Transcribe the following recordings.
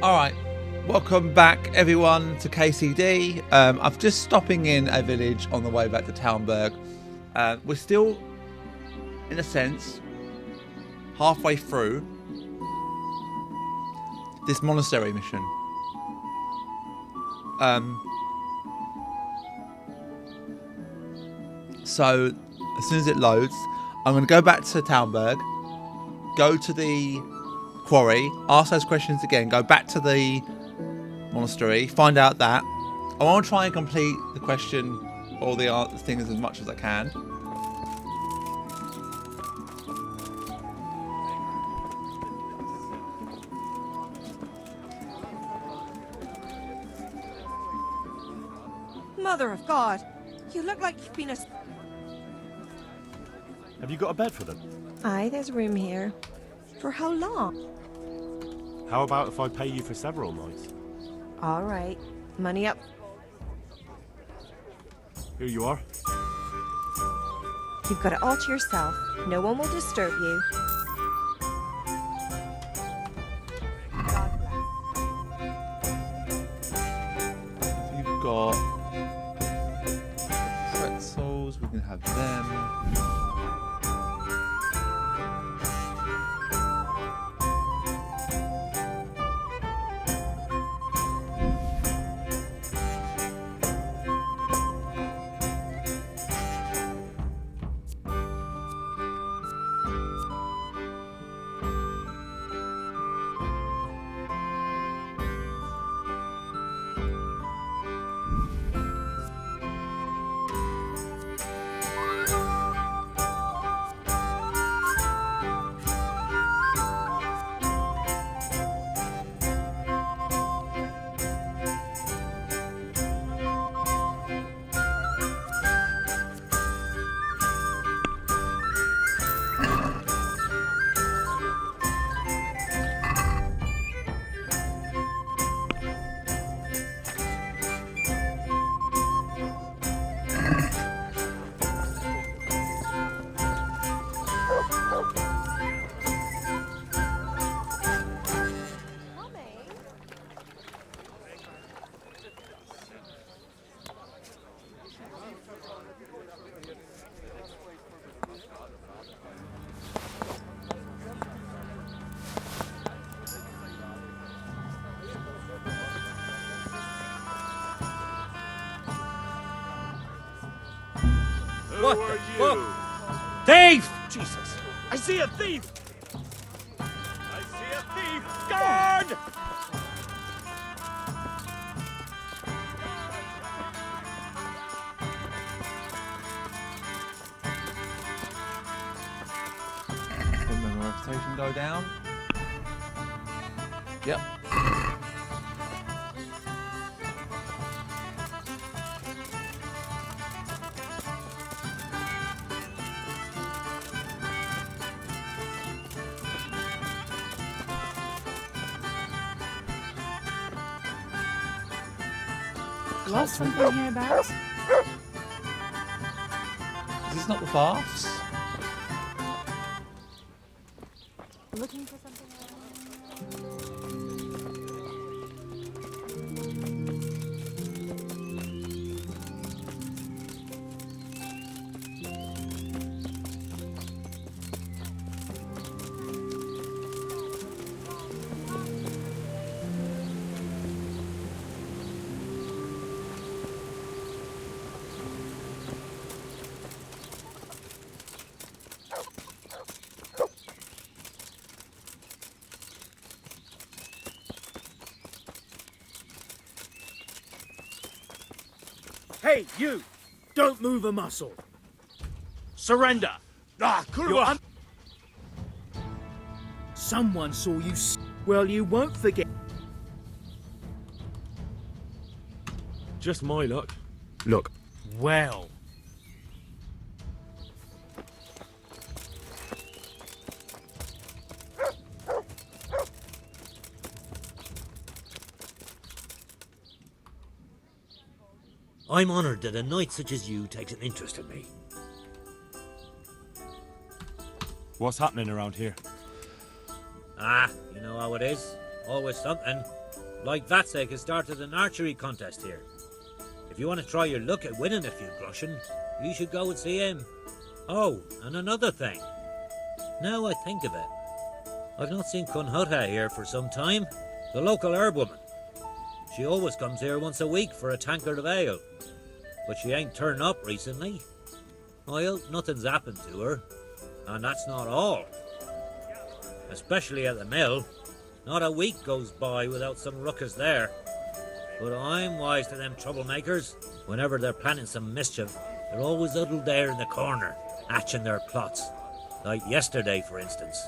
Alright, welcome back everyone to KCD. I'm just stopping in a village on the way back to Talmberg. We're still, in a sense, halfway through this monastery mission. So, as soon as it loads, I'm going to go back to Talmberg, go to the quarry, ask those questions again, go back to the monastery, find out that. I want to try and complete the question or the things as much as I can. Mother of God, you look like you've been Have you got a bed for them? Aye, there's room here. For how long? How about if I pay you for several nights? All right. Money up. Here you are. You've got it all to yourself. No one will disturb you. God bless. You've got pretzels, we can have them. What the fuck? Thief! Jesus! I see a thief! I see a thief! Guard! When the reputation go down. Yep. Lost something hereabouts? Is this not the baths? Looking for something? Hey, you! Don't move a muscle. Surrender! You're Someone saw you well, you won't forget. Just my luck. Look, Well. I'm honoured that a knight such as you takes an interest in me. what's happening around here? Ah, you know how it is. Always something. Like Vatsek has started an archery contest here. If you want to try your luck at winning a few groschen, you should go and see him. Oh, and another thing. Now I think of it, I've not seen Kunhuta here for some time. The local herb-woman. She always comes here once a week for a tankard of ale. But she ain't turned up recently. I hope nothing's happened to her. And that's not all. Especially at the mill. Not a week goes by without some ruckus there. But I'm wise to them troublemakers. Whenever they're planning some mischief, they're always huddled there in the corner, hatching their plots. Like yesterday, for instance.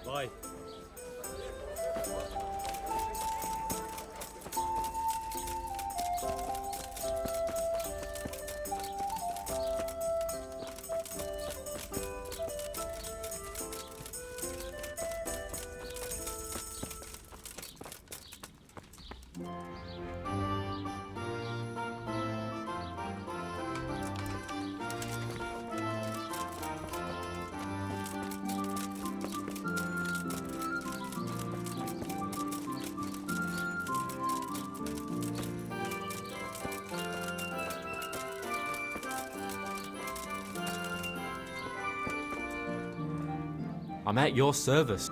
Bye. I'm at your service.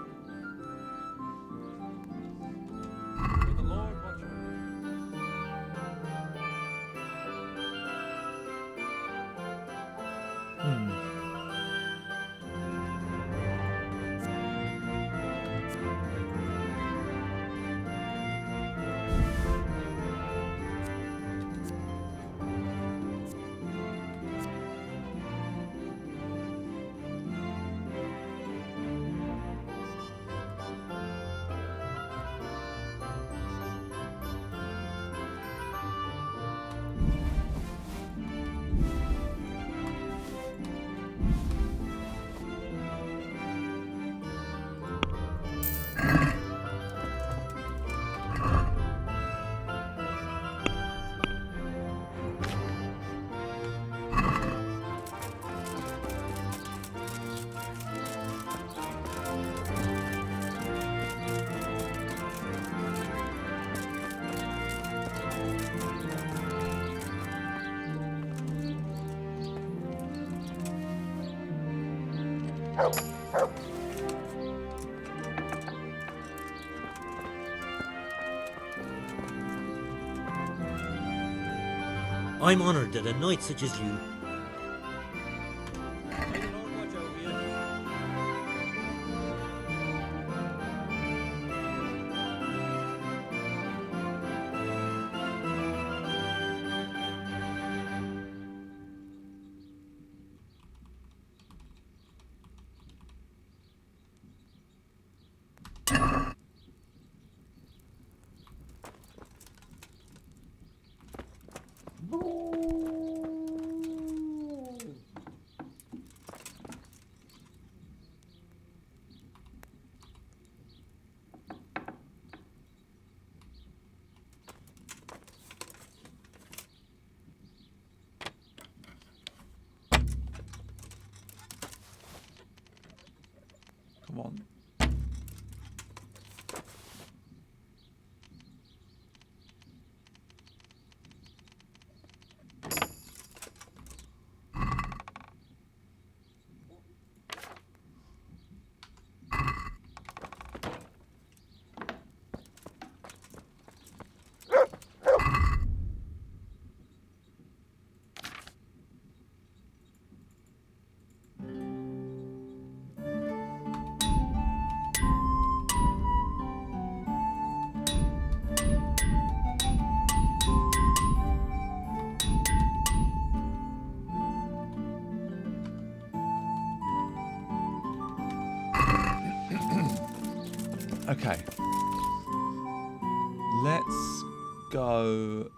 I'm honoured that a knight such as you... May the Lord watch over you. Come on. Okay. Let's go.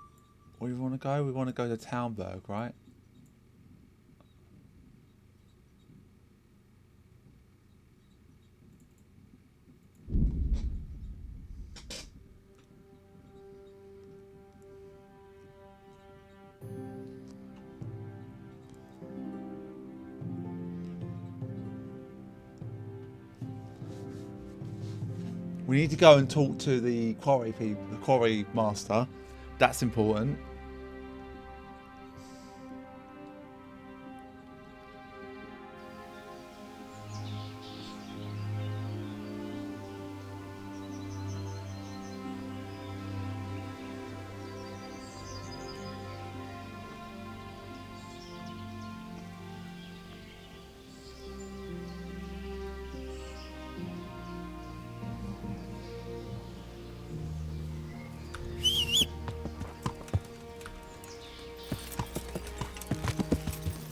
Where do we want to go? We want to go to Townburg, right? We need to go and talk to the quarry people, the quarry master. That's important.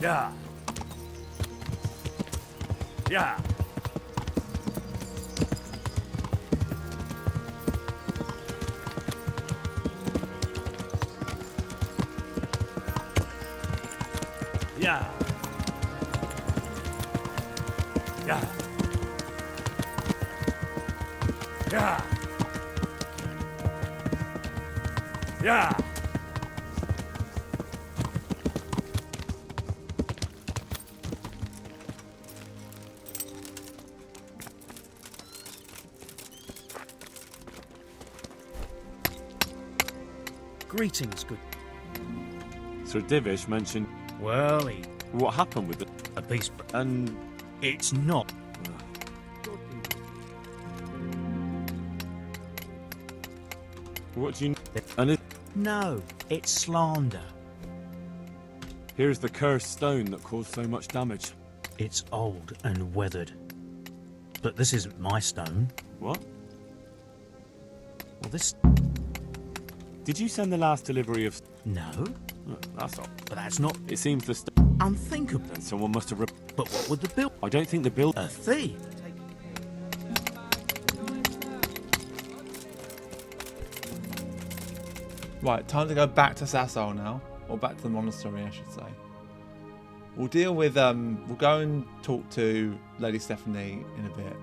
Yeah. Yeah. Yeah. Yeah. Yeah. Yeah. Greetings, good. Sir Divish mentioned Well, what happened with it, a piece. and It's not. what do you? And it, No, it's slander. here's the cursed stone that caused so much damage. It's old and weathered. But this isn't my stone. What? Well, this. Did you send the last delivery of? No, Oh, that's odd. but that's not It seems the stone. unthinkable. Then someone must have. But what would the bill? I don't think the bill. A thief. Right, time to go back to Sasol now, or back to the monastery, I should say. We'll deal with. We'll go and talk to Lady Stephanie in a bit.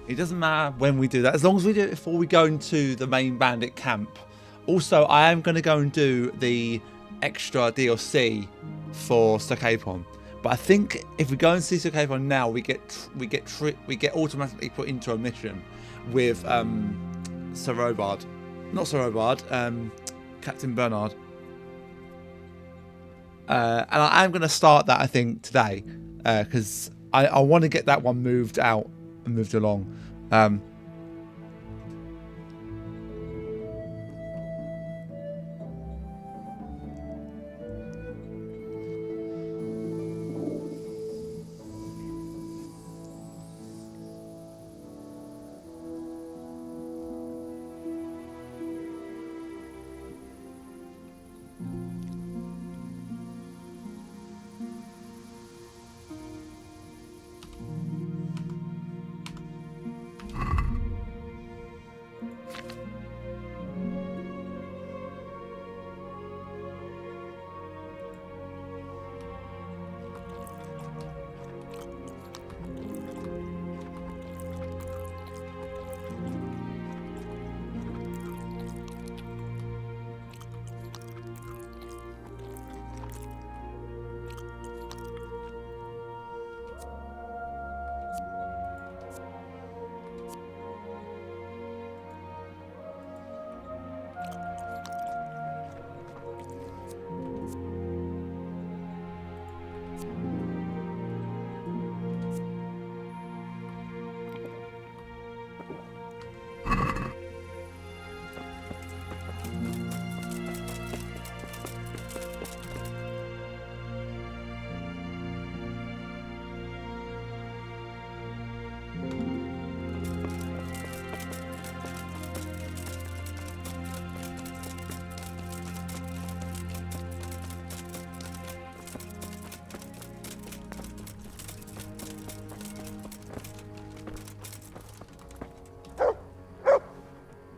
It doesn't matter when we do that, as long as we do it before we go into the main bandit camp. Also, I am going to go and do the extra DLC for Sir Capon. But I think if we go and see Sir Capon now, we get automatically put into a mission with Sir Robard, not Sir Robard, Captain Bernard. And I am going to start that, I think, today, because I want to get that one moved out and moved along.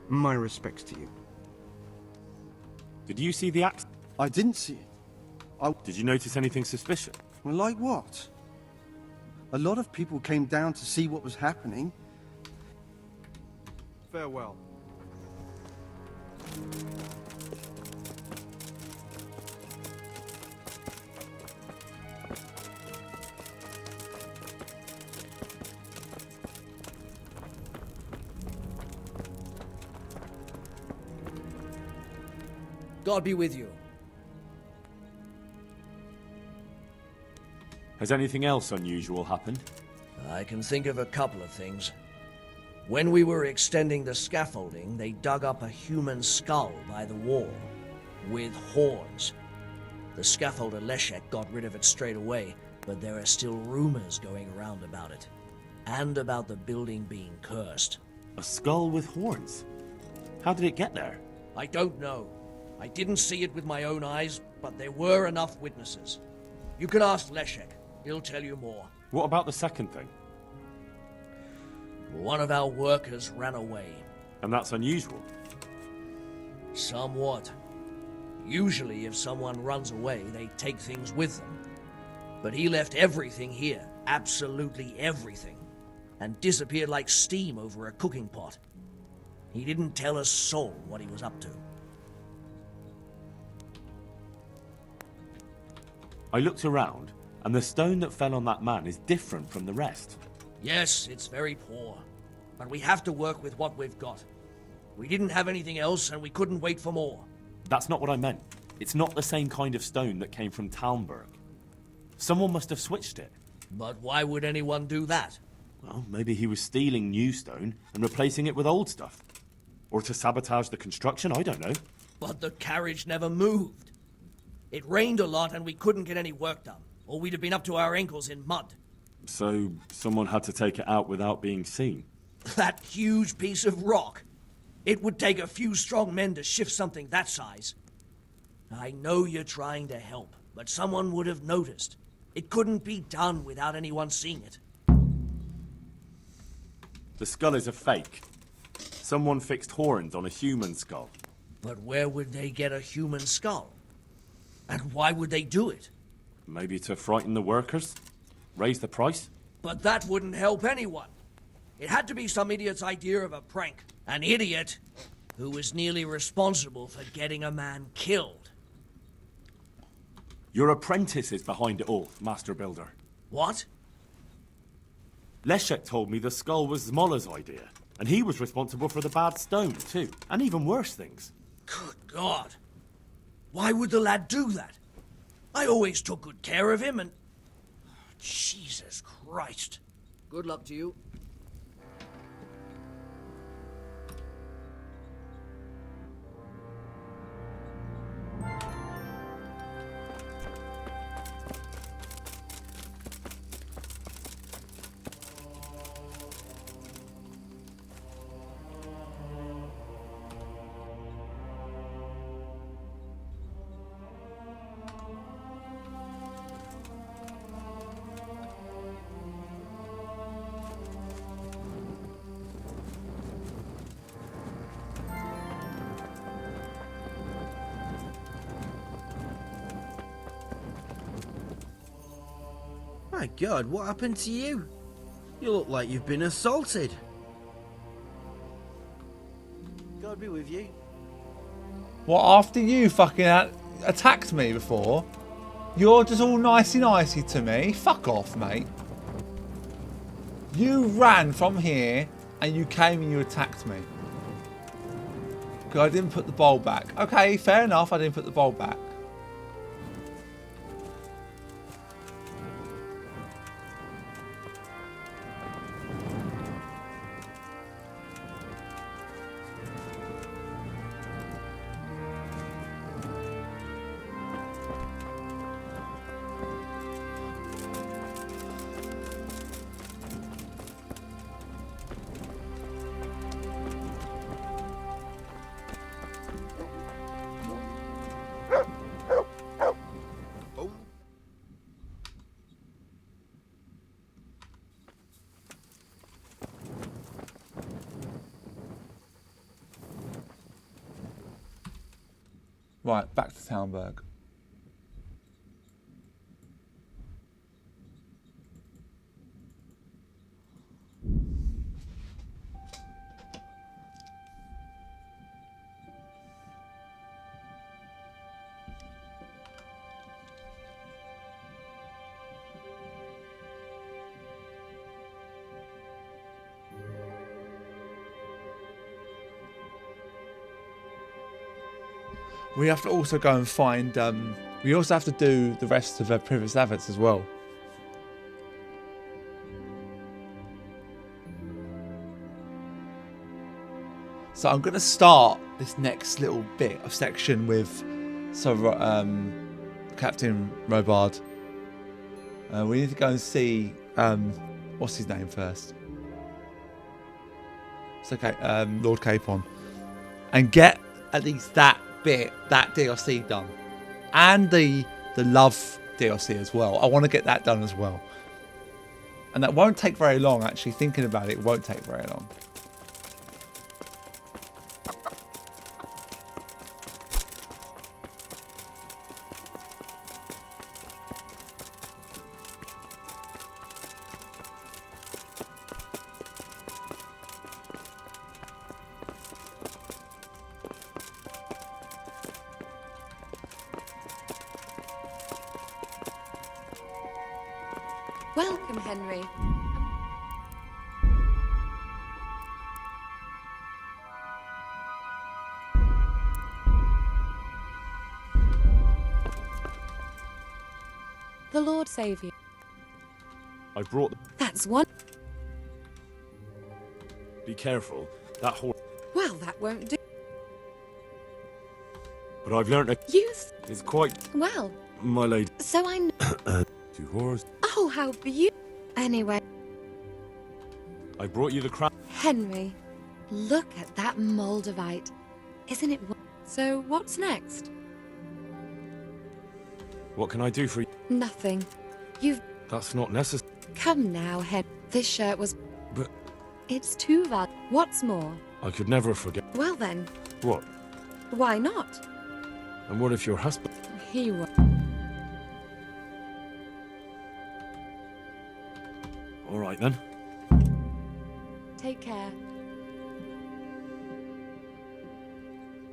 My respects to you. Did you see the axe? I didn't see it. Did you notice anything suspicious? Well, like what? A lot of people came down to see what was happening. Farewell. God be with you. Has anything else unusual happened? I can think of a couple of things. When we were extending the scaffolding, they dug up a human skull by the wall, with horns. The scaffolder Leszek got rid of it straight away, but there are still rumors going around about it. And about the building being cursed. A skull with horns? How did it get there? I don't know. I didn't see it with my own eyes, but there were enough witnesses. You can ask Leszek. He'll tell you more. What about the second thing? One of our workers ran away. And that's unusual. Somewhat. Usually, if someone runs away, they take things with them. But he left everything here, absolutely everything, and disappeared like steam over a cooking pot. He didn't tell a soul what he was up to. I looked around, and the stone that fell on that man is different from the rest. Yes, it's very poor, but we have to work with what we've got. We didn't have anything else, and we couldn't wait for more. That's not what I meant. It's not the same kind of stone that came from Talmberg. Someone must have switched it. But why would anyone do that? Well, maybe he was stealing new stone and replacing it with old stuff. Or to sabotage the construction, I don't know. But the carriage never moved. It rained a lot and we couldn't get any work done, or we'd have been up to our ankles in mud. So someone had to take it out without being seen. That huge piece of rock. It would take a few strong men to shift something that size. I know you're trying to help, but someone would have noticed. It couldn't be done without anyone seeing it. The skull is a fake. Someone fixed horns on a human skull. But where would they get a human skull? And why would they do it? Maybe to frighten the workers? Raise the price? But that wouldn't help anyone. It had to be some idiot's idea of a prank. An idiot who was nearly responsible for getting a man killed. Your apprentice is behind it all, Master Builder. What? Leszek told me the skull was Zmola's idea, and he was responsible for the bad stone, too, and even worse things. Good God. Why would the lad do that? I always took good care of him and... Jesus Christ. Good luck to you. My God, what happened to you? You look like you've been assaulted. God be with you. What, after you fucking attacked me before? You're just all nicey to me? Fuck off, mate. You ran from here and you came and you attacked me. Because I didn't put the bowl back. Okay, fair enough, I didn't put the bowl back. Right, back to Talmberg. We have to also go and find. We also have to do the rest of the previous adverts as well. So I'm going to start this next little bit of section with Captain Robard. We need to go and see what's his name first. It's okay, Lord Capon, and get at least that DLC done, and the love DLC as well. I want to get that done as well, and that won't take very long. Actually, thinking about it won't take very long. Welcome, Henry. The Lord save you. I brought. That's one. Be careful. That horse. Well, that won't do. But I've learnt a. Youth. It's quite. Well. My lady. So I. 2 horses. Oh, how beautiful. Anyway. I brought you the crown. Henry, look at that Moldavite. Isn't it? So what's next? What can I do for you? Nothing. You've. That's not necessary. Come now, Henry. This shirt was. But. It's too valuable. What's more? I could never forget. Well then. What? Why not? And what if your husband? He was. All right then. Take care.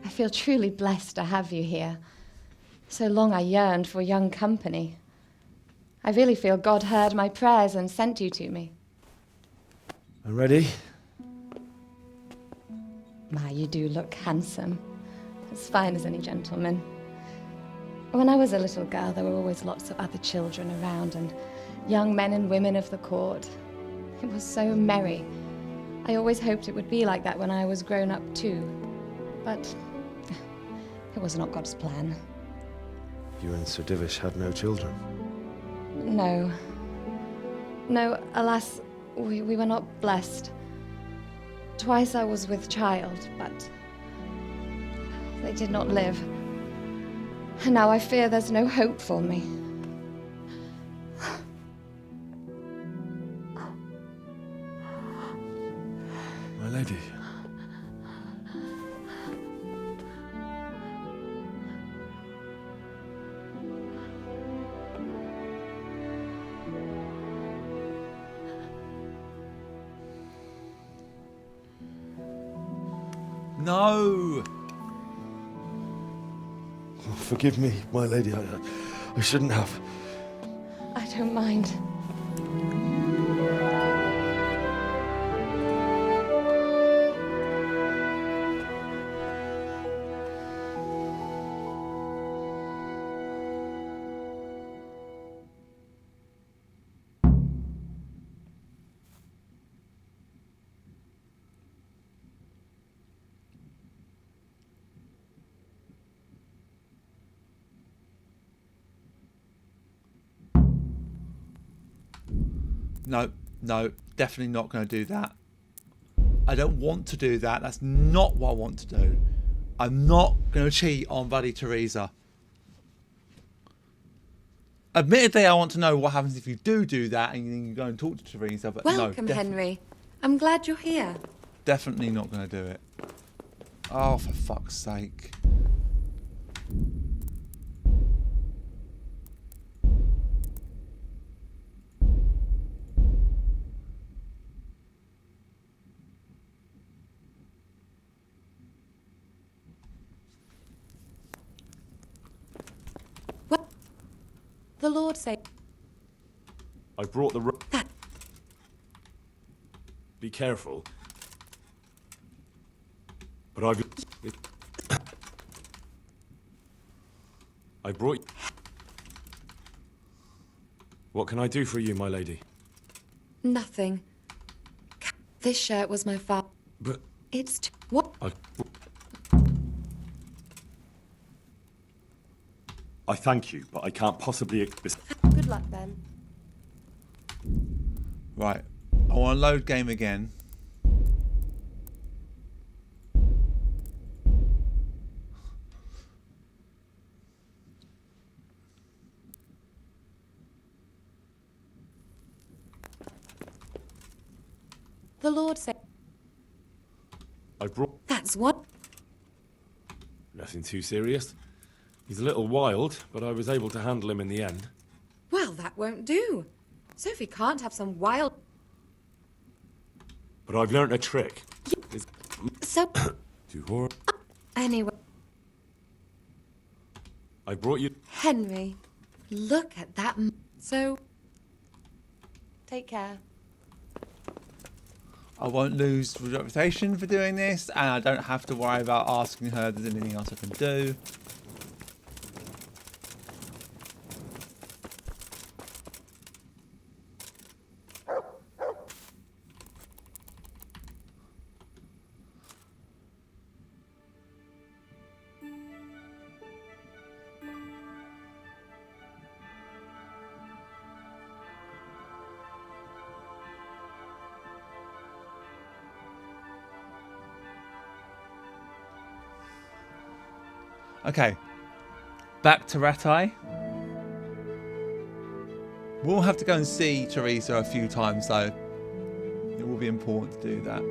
I feel truly blessed to have you here. So long I yearned for young company. I really feel God heard my prayers and sent you to me. I'm ready. My, you do look handsome. As fine as any gentleman. When I was a little girl, there were always lots of other children around and young men and women of the court. It was so merry. I always hoped it would be like that when I was grown up too. But it was not God's plan. You and Sir Divish had no children? No. No, alas, we were not blessed. Twice I was with child, but they did not live. And now I fear there's no hope for me. My lady. No! Forgive me, my lady. I shouldn't have. I don't mind. No, no, definitely not going to do that. I don't want to do that. That's not what I want to do. I'm not going to cheat on bloody Teresa. Admittedly, I want to know what happens if you do that and then you go and talk to Teresa. But Welcome, no, Henry. I'm glad you're here. Definitely not going to do it. Oh, for fuck's sake. The Lord say. I brought the. Be careful. But I've. I brought... What can I do for you, my lady? Nothing. This shirt was my father. But... It's what? I thank you, but I can't possibly... Good luck, then. Right. I want to load game again. The Lord said. I brought... That's what? Nothing too serious. He's a little wild, but I was able to handle him in the end. Well, that won't do. Sophie can't have some wild... But I've learnt a trick. So... To horror... Anyway... I brought you... Henry, look at that... So... Take care. I won't lose reputation for doing this, and I don't have to worry about asking her if there's anything else I can do. Okay, back to Ratai. We'll have to go and see Teresa a few times though. It will be important to do that.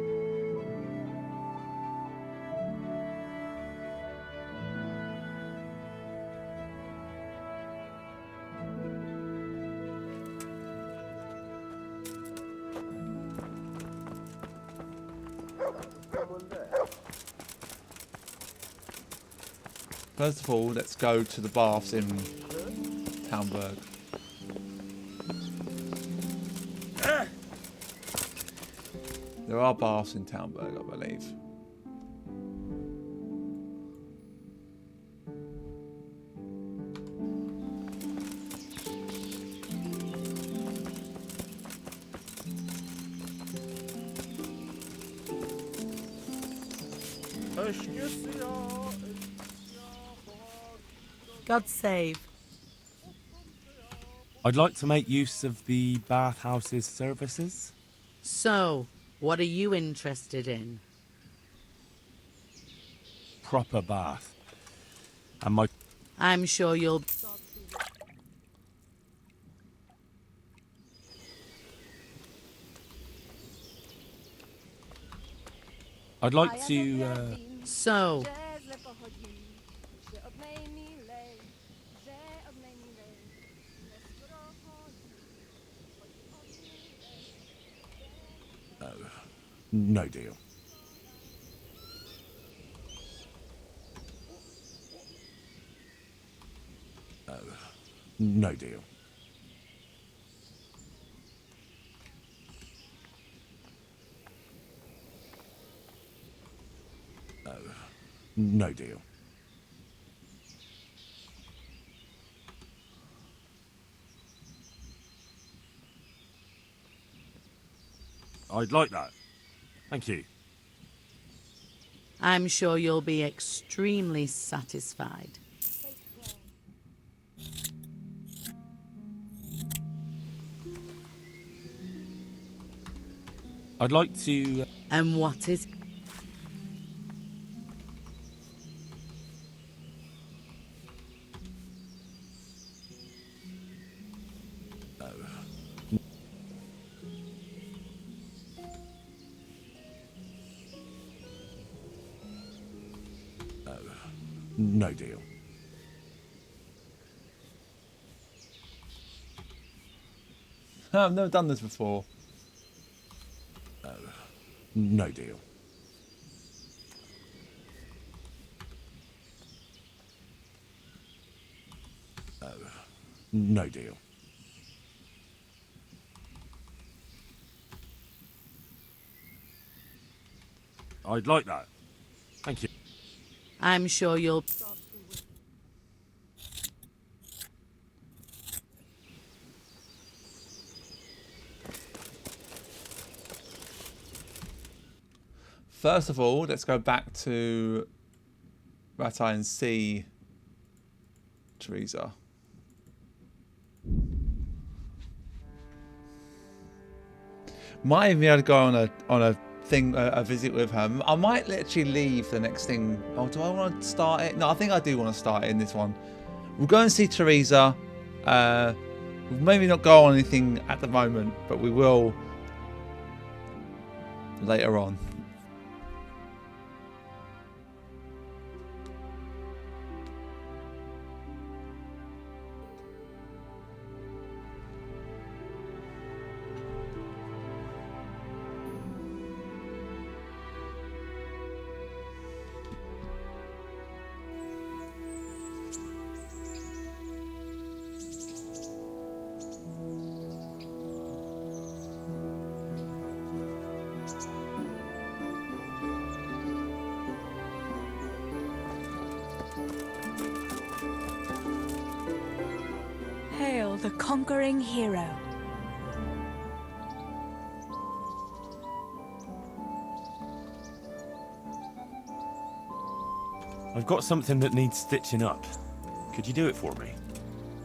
First of all, let's go to the baths in Townburg. There are baths in Townburg, I believe. God save. I'd like to make use of the Bathhouse's services. So, what are you interested in? Proper bath. And my... I'm sure you'll... I'd like to, So... No deal. No deal. No deal. I'd like that. Thank you. I'm sure you'll be extremely satisfied. I'd like to... And what is... No deal. I've never done this before. No deal. No deal. I'd like that. Thank you. I'm sure you'll... first of all, let's go back to Rattay and see Teresa. Might even be able to go on a visit with her. I might literally leave the next thing. Oh, do I want to start it? No, I think I do want to start it in this one. We'll go and see Teresa. We'll maybe not go on anything at the moment, but we will later on. Hail the conquering hero. I've got something that needs stitching up. Could you do it for me?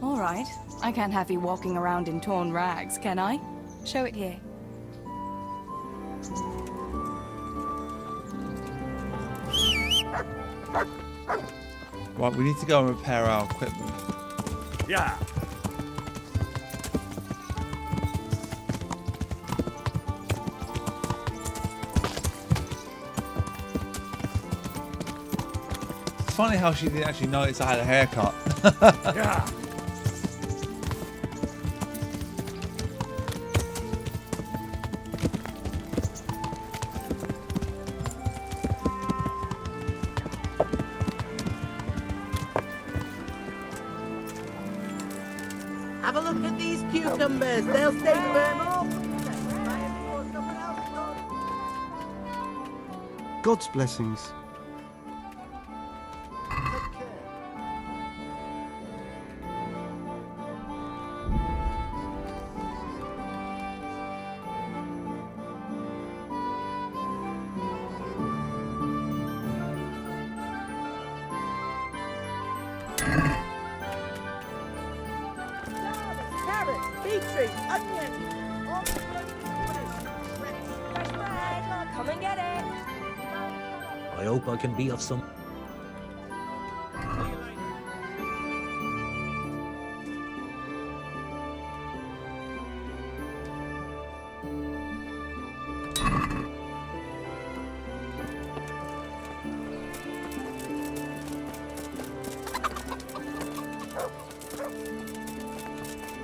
All right. I can't have you walking around in torn rags, can I? Show it here. Right, we need to go and repair our equipment. Yeah. It's funny how she didn't actually notice I had a haircut. Yeah. Have a look at these cucumbers. They'll stay firm up. God's blessings. Carrots, beetroot, onion. All the Fresh bread. Come and get it. I hope I can be of some.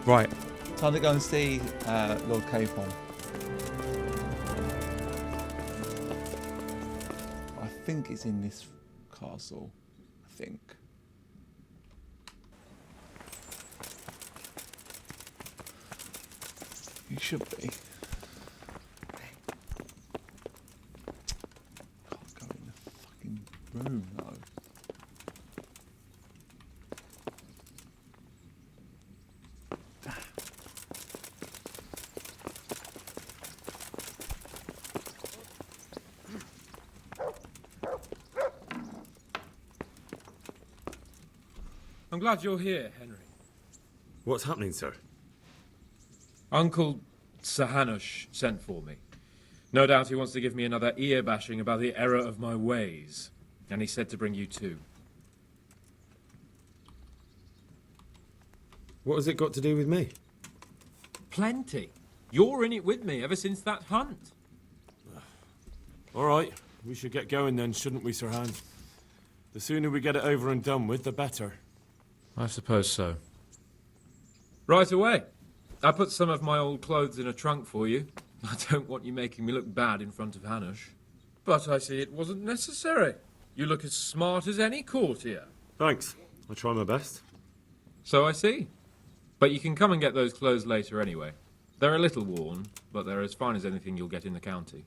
Right, time to go and see Lord Capon. I think it's in this castle. I think. It should be. Can't go in the fucking room though. I'm glad you're here, Henry. What's happening, sir? Uncle Sir Hanush sent for me. No doubt he wants to give me another ear bashing about the error of my ways. And he said to bring you too. What has it got to do with me? Plenty. You're in it with me ever since that hunt. All right, we should get going then, shouldn't we, Sir Han? The sooner we get it over and done with, the better. I suppose so. Right away. I put some of my old clothes in a trunk for you. I don't want you making me look bad in front of Hanush. But I see it wasn't necessary. You look as smart as any courtier. Thanks. I'll try my best. So I see. But you can come and get those clothes later anyway. They're a little worn, but they're as fine as anything you'll get in the county.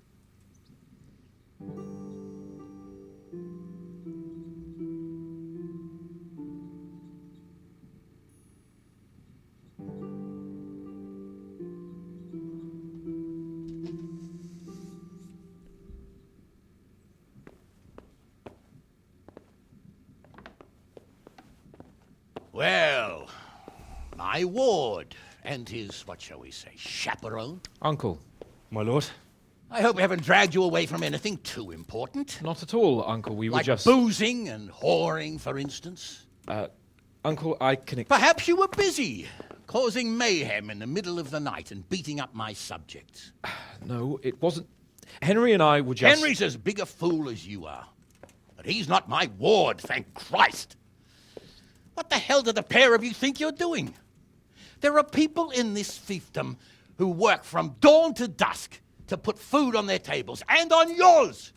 My ward, and his, what shall we say, chaperone. Uncle. My lord? I hope we haven't dragged you away from anything too important. Not at all, Uncle. We were like just... boozing and whoring, for instance. Uncle, I can... Perhaps you were busy, causing mayhem in the middle of the night and beating up my subjects. No, it wasn't... Henry and I were just... Henry's as big a fool as you are. But he's not my ward, thank Christ. What the hell do the pair of you think you're doing? There are people in this fiefdom who work from dawn to dusk to put food on their tables, and on yours,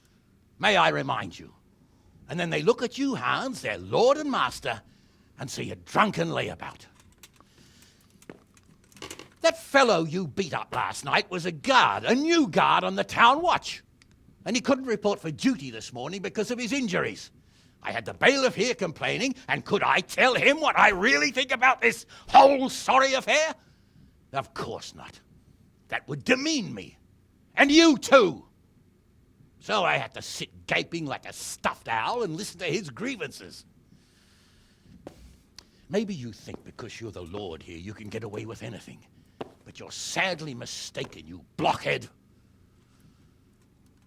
may I remind you. And then they look at you, Hans, their lord and master, and see a drunken layabout. That fellow you beat up last night was a guard, a new guard on the town watch. And he couldn't report for duty this morning because of his injuries. I had the bailiff here complaining, and could I tell him what I really think about this whole sorry affair? Of course not. That would demean me. And you too. So I had to sit gaping like a stuffed owl and listen to his grievances. Maybe you think because you're the lord here you can get away with anything. But you're sadly mistaken, you blockhead.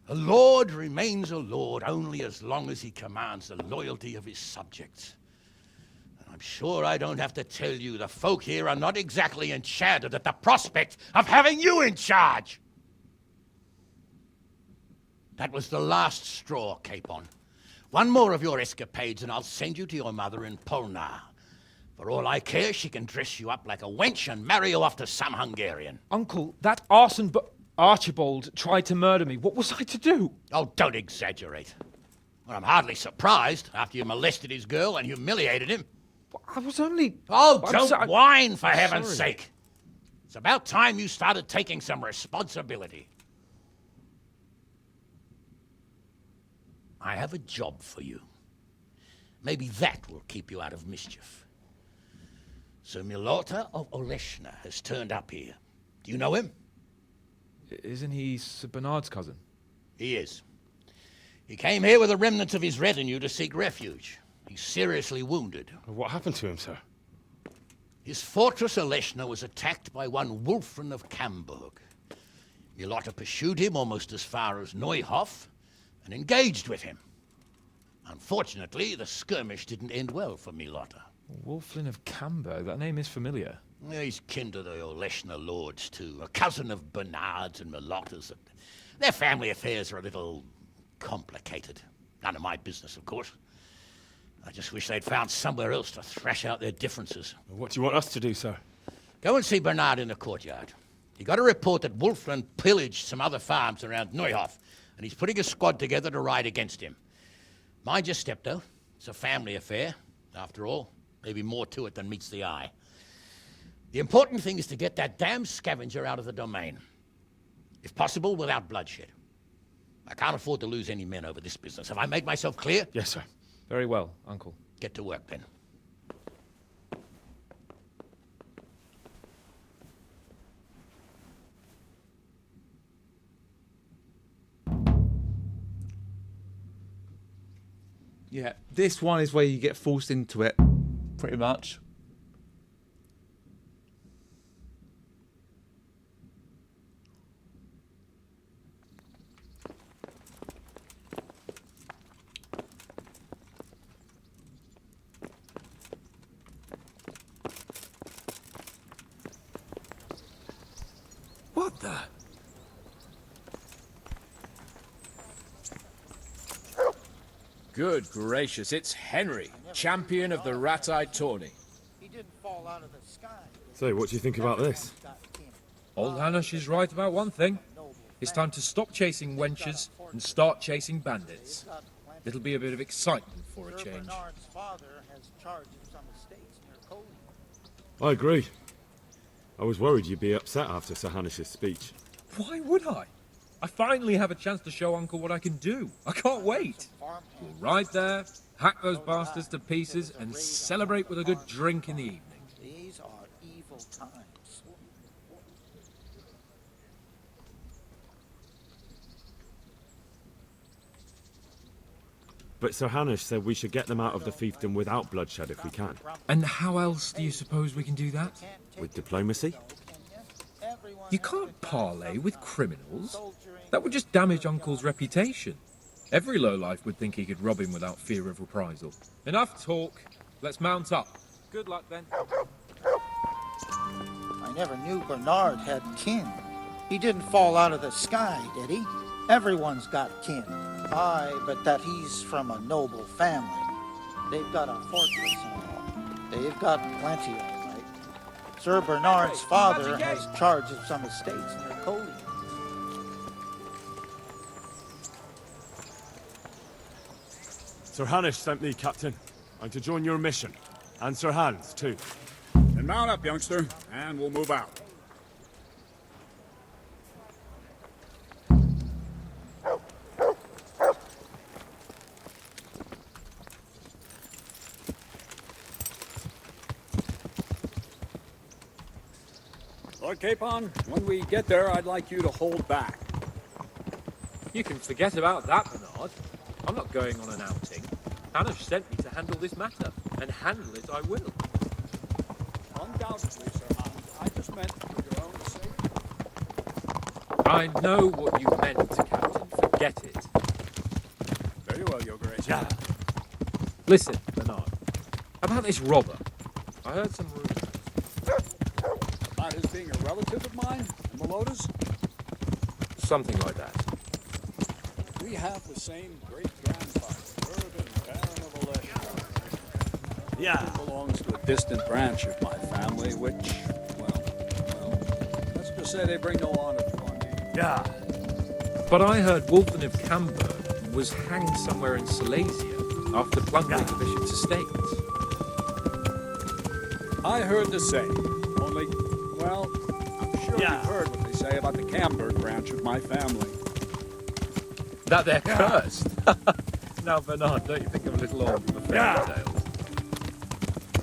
A lord remains a lord only as long as he commands the loyalty of his subjects. And I'm sure I don't have to tell you the folk here are not exactly enchanted at the prospect of having you in charge. That was the last straw, Capon. One more of your escapades and I'll send you to your mother in Polnar. For all I care, she can dress you up like a wench and marry you off to some Hungarian. Uncle, that arson Archibald tried to murder me. What was I to do? Oh, don't exaggerate. Well, I'm hardly surprised after you molested his girl and humiliated him. I was only... Oh, don't whine, for heaven's sorry. sake. It's about time you started taking some responsibility. I have a job for you. Maybe that will keep you out of mischief. Sir Milota of Oleshna has turned up here. Do you know him? Isn't he Sir Bernard's cousin? He is. He came here with the remnants of his retinue to seek refuge. He's seriously wounded. What happened to him, sir? His fortress Oleshna was attacked by one Wulfrin of Camburg. Milota pursued him almost as far as Neuhof and engaged with him. Unfortunately, the skirmish didn't end well for Milota. Wulfrin of Camburg, that name is familiar. He's kin to the Oleshna lords, too. A cousin of Bernard's and Milota's. Their family affairs are a little complicated. None of my business, of course. I just wish they'd found somewhere else to thrash out their differences. What do you want us to do, sir? Go and see Bernard in the courtyard. He got a report that Wulfrin pillaged some other farms around Neuhof, and he's putting a squad together to ride against him. Mind your step, though. It's a family affair, after all. Maybe more to it than meets the eye. The important thing is to get that damn scavenger out of the domain. If possible, without bloodshed. I can't afford to lose any men over this business. Have I made myself clear? Yes, sir. Very well, Uncle. Get to work, then. Yeah, this one is where you get forced into it, pretty much. What the? Good gracious, it's Henry, champion of the Rat-Eye tourney. He didn't fall out of the sky. So, what do you think about this? Old Hanush is right about one thing. It's time to stop chasing wenches and start chasing bandits. It'll be a bit of excitement for a change. Bernard's father has charge of some estates near Coley. I agree. I was worried you'd be upset after Sir Hanish's speech. Why would I? I finally have a chance to show Uncle what I can do. I can't wait. We'll ride there, hack those bastards to pieces, and celebrate with a good drink in the evening. These are evil times. But Sir Hanush said we should get them out of the fiefdom without bloodshed if we can. And how else do you suppose we can do that? With diplomacy? You can't parley with criminals. That would just damage Uncle's reputation. Every lowlife would think he could rob him without fear of reprisal. Enough talk. Let's mount up. Good luck, then. I never knew Bernard had kin. He didn't fall out of the sky, did he? Everyone's got kin. Aye, but that he's from a noble family. They've got a fortress and all. They've got plenty, all right. Sir Bernard's father has charge of some estates near Coley. Sir Hanush sent me, Captain. I'm to join your mission. And Sir Hans, too. Then mount up, youngster, and we'll move out. Lord Capon, when we get there, I'd like you to hold back. You can forget about that, Bernard. I'm not going on an outing. Hanush sent me to handle this matter, and handle it I will. Undoubtedly, Sir Hans. I just meant for your own sake. I know what you meant, Captain. Forget it. Very well, Your Grace. Yeah. Listen, Bernard. About this robber. I heard some rumors. About his being a relative of mine, the Melodas? Something like that. We have the same great-grandfather, Urban Baron of Alessia. Yeah. He belongs to a distant branch of my family, which, well, let's just say they bring no honor to our name. Yeah. But I heard Wolfen of Camberg was hanged somewhere in Silesia after plundering the bishop's estates. I heard the same. Only, well, I'm sure you've heard what they say about the Camberg branch of my family. That they're cursed. Now, Bernard, don't you think I'm a little old for fairy tales?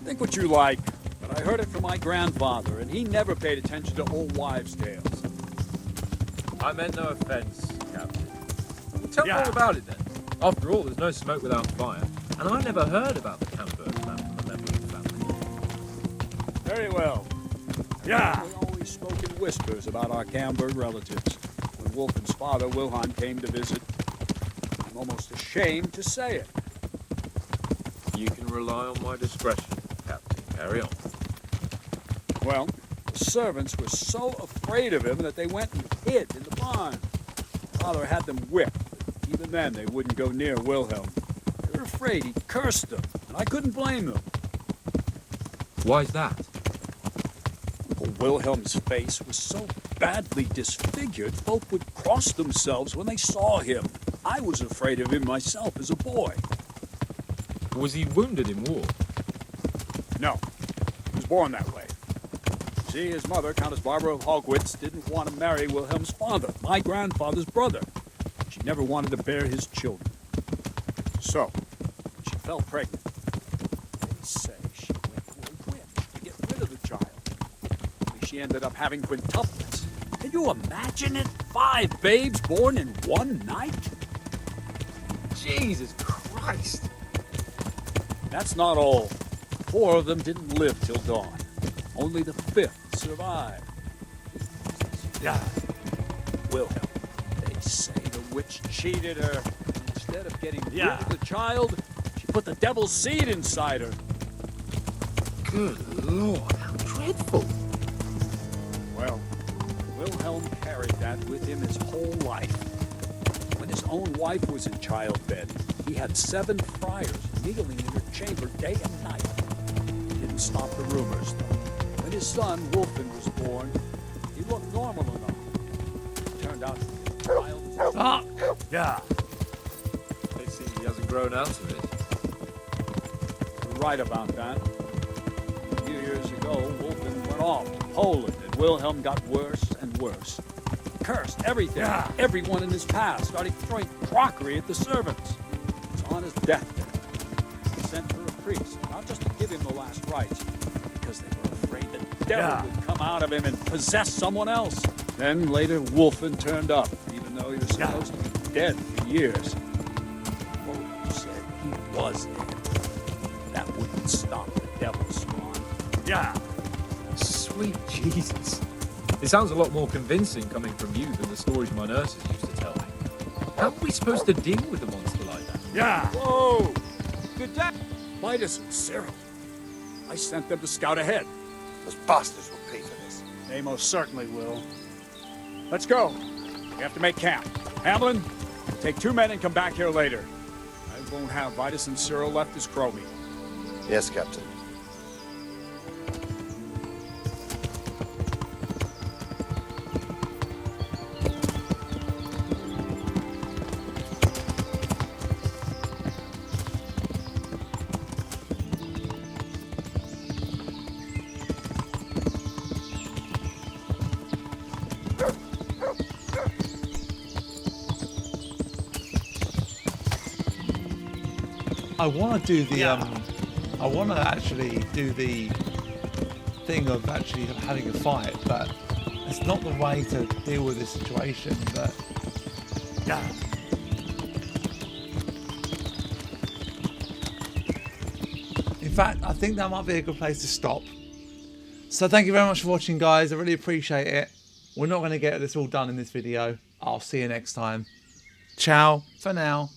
Think what you like, but I heard it from my grandfather, and he never paid attention to old wives' tales. I meant no offence, Captain. Tell me all about it, then. After all, there's no smoke without fire, and I never heard about the Camberg malevolent family. Very well. Yeah. We always spoke in whispers about our Camberg relatives. When Wolfen's father, Wilhelm, came to visit, I'm almost ashamed to say it. You can rely on my discretion, Captain. Carry on. Well, the servants were so afraid of him that they went and hid in the barn. Father had them whipped. Even then, they wouldn't go near Wilhelm. They were afraid he cursed them, and I couldn't blame them. Why's that? Well, Wilhelm's face was so badly disfigured, folk would cross themselves when they saw him. I was afraid of him myself as a boy. Was he wounded in war? No, he was born that way. See, his mother, Countess Barbara of Hogwitz, didn't want to marry Wilhelm's father, my grandfather's brother. She never wanted to bear his children. So, when she fell pregnant, they say she went to a witch to get rid of the child. Only she ended up having quintuplets. Can you imagine it? 5 babes born in one night? Jesus Christ! That's not all. 4 of them didn't live till dawn. Only the 5th survived. Yeah. Wilhelm. They say the witch cheated her. Instead of getting rid of the child, she put the devil's seed inside her. Good Lord, how dreadful. Well, Wilhelm carried that with him his whole life. When his own wife was in childbed, he had 7 friars kneeling in her chamber day and night. He didn't stop the rumors, though. When his son, Wolfen, was born, he looked normal enough. It turned out to be a child. Yeah. I see he hasn't grown out of it. You're right about that. A few years ago, Wolfen went off to Poland, and Wilhelm got worse and worse. He cursed everything, everyone in his path, started throwing crockery at the servants. He was on his deathbed. He sent for a priest, not just to give him the last rites, because they were afraid the devil would come out of him and possess someone else. Then later, Wolfen turned up, even though he was supposed to be dead for years. Folk said was him. That wouldn't stop the devil spawn. Yeah. Sweet Jesus. It sounds a lot more convincing coming from you than the stories my nurses used to tell me. How are we supposed to deal with a monster like that? Yeah. Whoa. Good day. Midas and Cyril. I sent them to scout ahead. Those bastards will pay for this. They most certainly will. Let's go. We have to make camp. Hamlin, take 2 men and come back here later. I won't have Vitus and Cyril left as crow meat. Yes, Captain. I want to do the I want to actually do the thing of actually having a fight, but it's not the way to deal with this situation. But in fact, I think that might be a good place to stop. So thank you very much for watching, guys. I really appreciate it. We're not going to get this all done in this video. I'll see you next time. Ciao for now.